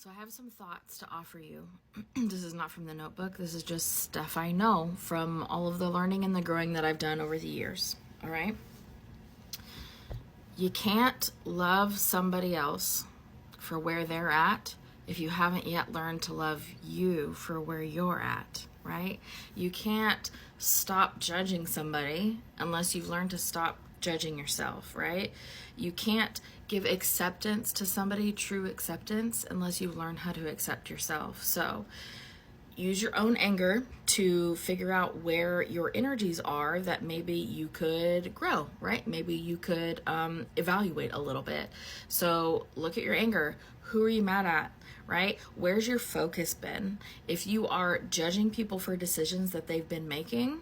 So I have some thoughts to offer you. This is not from the notebook. This is just stuff I know from all of the learning and the growing that I've done over the years. All right? You can't love somebody else for where they're at if you haven't yet learned to love you for where you're at, right? You can't stop judging somebody unless you've learned to stop judging yourself, right? You can't give acceptance to somebody, true acceptance, unless you've learned how to accept yourself. So use your own anger to figure out where your energies are that maybe you could grow, right? Maybe you could evaluate a little bit. So look at your anger. Who are you mad at, right? Where's your focus been? If you are judging people for decisions that they've been making,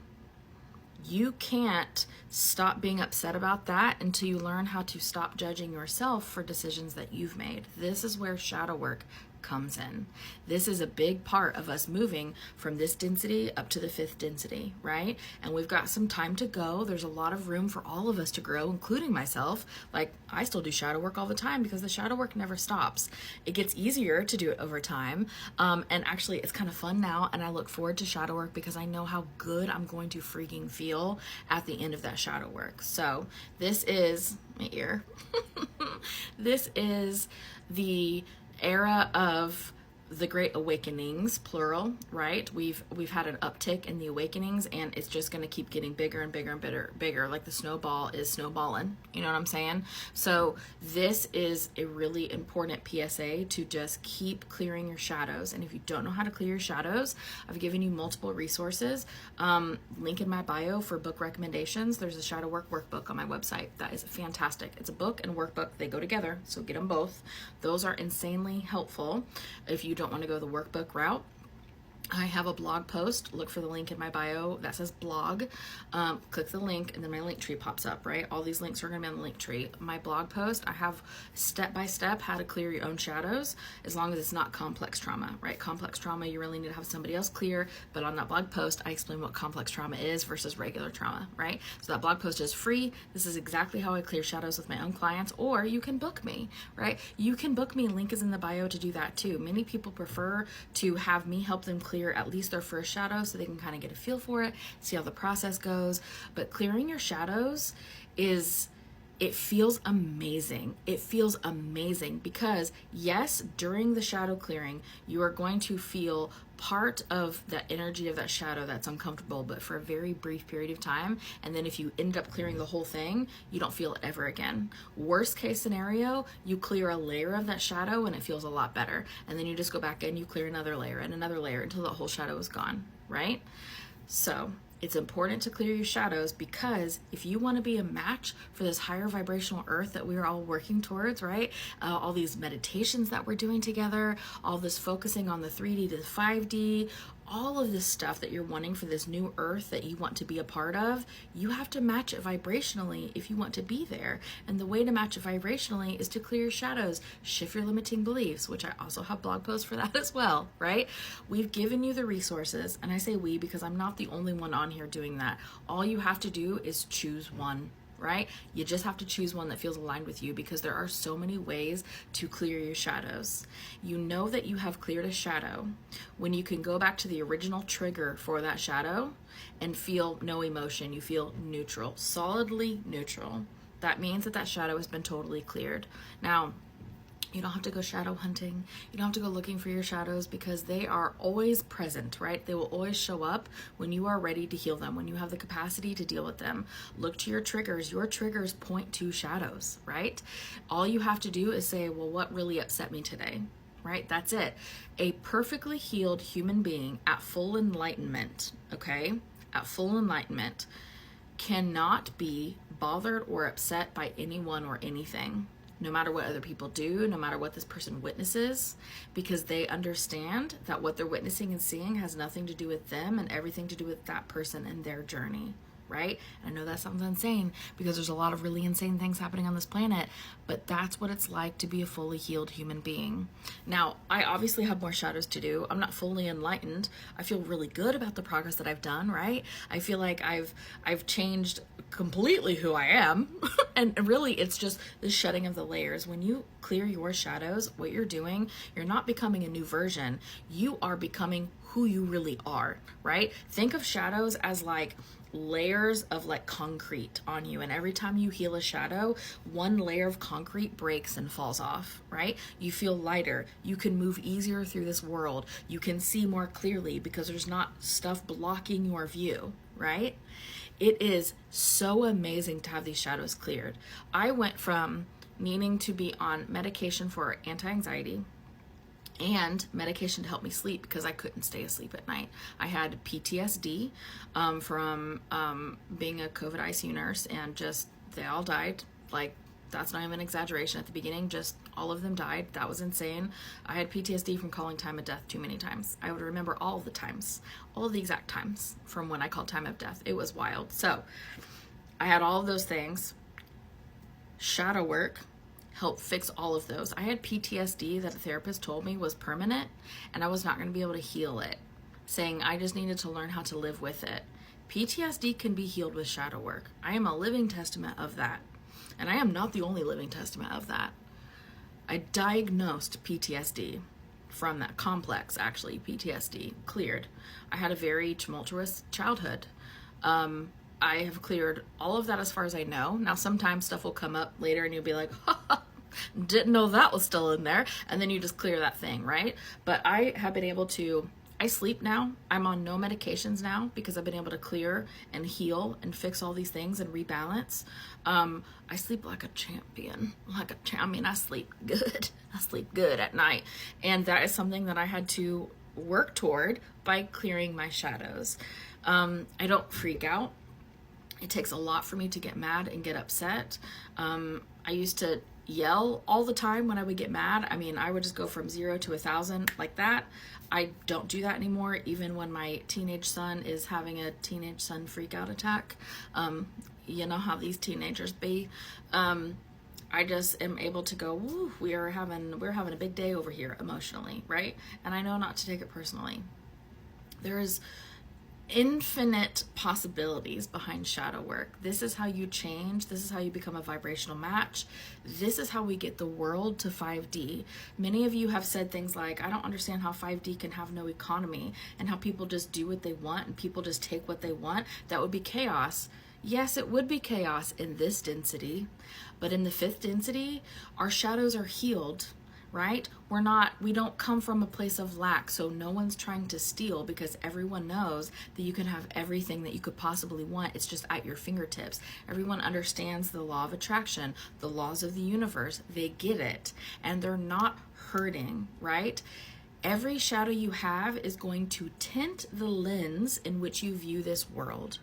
you can't stop being upset about that until you learn how to stop judging yourself for decisions that you've made. This is where shadow work comes in. This is a big part of us moving from this density up to the fifth density, right? And we've got some time to go. There's a lot of room for all of us to grow, including myself. Like, I still do shadow work all the time because the shadow work never stops. It gets easier to do it over time. And actually, it's kind of fun now. And I look forward to shadow work because I know how good I'm going to freaking feel at the end of that shadow work. So this is my ear. This is the era of the great awakenings, plural, right? We've had an uptick in the awakenings, and it's just going to keep getting bigger and bigger and bigger, like the snowball is snowballing. You know what I'm saying? So this is a really important PSA to just keep clearing your shadows. And if you don't know how to clear your shadows, I've given you multiple resources. Link in my bio for book recommendations. There's a shadow work workbook on my website. That is fantastic. It's a book and workbook. They go together, so get them both. Those are insanely helpful. If you don't want to go the workbook route, I have a blog post. Look for the link in my bio that says blog. Click the link and then my link tree pops up, right? All these links are going to be on the link tree. My blog post, I have step-by-step how to clear your own shadows as long as it's not complex trauma, right? Complex trauma, you really need to have somebody else clear. But on that blog post, I explain what complex trauma is versus regular trauma, right? So that blog post is free. This is exactly how I clear shadows with my own clients, or you can book me, right? You can book me. Link is in the bio to do that too. Many people prefer to have me help them clear at least their first shadow so they can kind of get a feel for it, see how the process goes. But clearing your shadows it feels amazing. It feels amazing because yes, during the shadow clearing, you are going to feel part of that energy of that shadow that's uncomfortable, but for a very brief period of time. And then if you end up clearing the whole thing, you don't feel it ever again. Worst case scenario, you clear a layer of that shadow and it feels a lot better. And then you just go back in, you clear another layer and another layer until the whole shadow is gone, right? So it's important to clear your shadows because if you want to be a match for this higher vibrational earth that we're all working towards, right? All these meditations that we're doing together, all this focusing on the 3D to the 5D, all of this stuff that you're wanting for this new earth that you want to be a part of, you have to match it vibrationally if you want to be there. And the way to match it vibrationally is to clear your shadows, shift your limiting beliefs, which I also have blog posts for that as well, right? We've given you the resources, and I say we because I'm not the only one on here doing that. All you have to do is choose one, right? You just have to choose one that feels aligned with you because there are so many ways to clear your shadows. You know that you have cleared a shadow when you can go back to the original trigger for that shadow and feel no emotion. You feel neutral, solidly neutral. That means that that shadow has been totally cleared. Now, you don't have to go shadow hunting. You don't have to go looking for your shadows because they are always present, right? They will always show up when you are ready to heal them, when you have the capacity to deal with them. Look to your triggers. Your triggers point to shadows, right? All you have to do is say, well, what really upset me today? Right? That's it. A perfectly healed human being at full enlightenment, okay? At full enlightenment cannot be bothered or upset by anyone or anything. No matter what other people do, no matter what this person witnesses, because they understand that what they're witnessing and seeing has nothing to do with them and everything to do with that person and their journey, right? And I know that sounds insane because there's a lot of really insane things happening on this planet, but that's what it's like to be a fully healed human being. Now, I obviously have more shadows to do. I'm not fully enlightened. I feel really good about the progress that I've done, right? I feel like I've changed completely who I am. And really, it's just the shedding of the layers. When you clear your shadows, what you're doing, you're not becoming a new version. You are becoming who you really are, right? Think of shadows as like layers of like concrete on you, and every time you heal a shadow, one layer of concrete breaks and falls off, right? You feel lighter, you can move easier through this world, you can see more clearly because there's not stuff blocking your view, right? It is so amazing to have these shadows cleared. I went from needing to be on medication for anti-anxiety and medication to help me sleep because I couldn't stay asleep at night. I had PTSD from being a COVID ICU nurse, and just they all died. Like, that's not even an exaggeration. At the beginning, just all of them died. That was insane. I had PTSD from calling time of death too many times. I would remember all the times, all the exact times from when I called time of death. It was wild. So I had all of those things. Shadow work help fix all of those. I had PTSD that a therapist told me was permanent, and I was not going to be able to heal it, saying I just needed to learn how to live with it. PTSD can be healed with shadow work. I am a living testament of that, and I am not the only living testament of that. I diagnosed PTSD from that complex, actually, PTSD, cleared. I had a very tumultuous childhood. I have cleared all of that as far as I know. Now, sometimes stuff will come up later and you'll be like, didn't know that was still in there. And then you just clear that thing, right? But I have been able to, I sleep now. I'm on no medications now because I've been able to clear and heal and fix all these things and rebalance. I sleep like a champion, I sleep good. I sleep good at night. And that is something that I had to work toward by clearing my shadows. I don't freak out. It takes a lot for me to get mad and get upset. I used to yell all the time when I would get mad. I mean, I would just go from 0 to 1,000 like that. I don't do that anymore, even when my teenage son is having a teenage son freak out attack. You know how these teenagers be. I just am able to go, woo, we're having a big day over here emotionally, right? And I know not to take it personally. There's infinite possibilities behind shadow work. This is how you change. This is how you become a vibrational match. This is how we get the world to 5D. Many of you have said things like, I don't understand how 5D can have no economy and how people just do what they want and people just take what they want. That would be chaos. Yes, it would be chaos in this density, but in the 5th density, our shadows are healed, right? We don't come from a place of lack, so no one's trying to steal because everyone knows that you can have everything that you could possibly want. It's just at your fingertips. Everyone understands the law of attraction, the laws of the universe. They get it, and they're not hurting, right? Every shadow you have is going to tint the lens in which you view this world,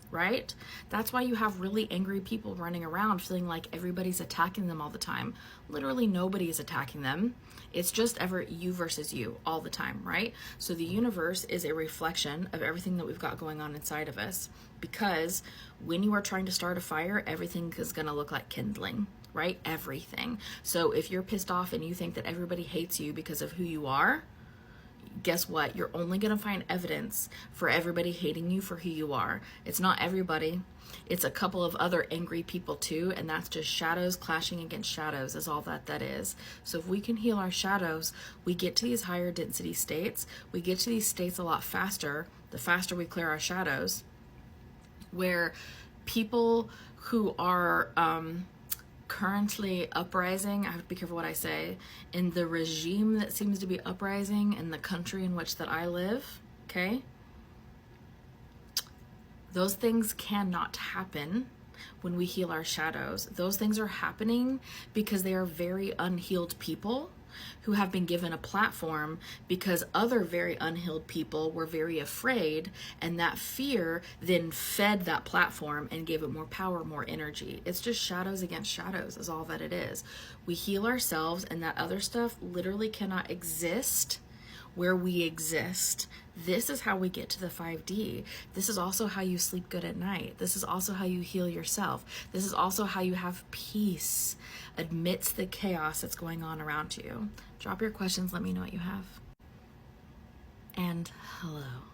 right? That's why you have really angry people running around feeling like everybody's attacking them all the time. Literally nobody is attacking them. It's just ever you versus you all the time, right? So the universe is a reflection of everything that we've got going on inside of us, because when you are trying to start a fire, everything is going to look like kindling, right? Everything. So if you're pissed off and you think that everybody hates you because of who you are, guess what? You're only going to find evidence for everybody hating you for who you are. It's not everybody. It's a couple of other angry people too, and that's just shadows clashing against shadows is all that is. So if we can heal our shadows, we get to these higher density states. We get to these states a lot faster, the faster we clear our shadows, where people who are currently uprising, I have to be careful what I say, in the regime that seems to be uprising in the country in which that I live, okay? Those things cannot happen when we heal our shadows. Those things are happening because they are very unhealed people who have been given a platform because other very unhealed people were very afraid, and that fear then fed that platform and gave it more power, more energy. It's just shadows against shadows is all that it is. We heal ourselves, and that other stuff literally cannot exist where we exist. This is how we get to the 5D. This is also how you sleep good at night. This is also how you heal yourself. This is also how you have peace amidst the chaos that's going on around you. Drop your questions. Let me know what you have. And hello.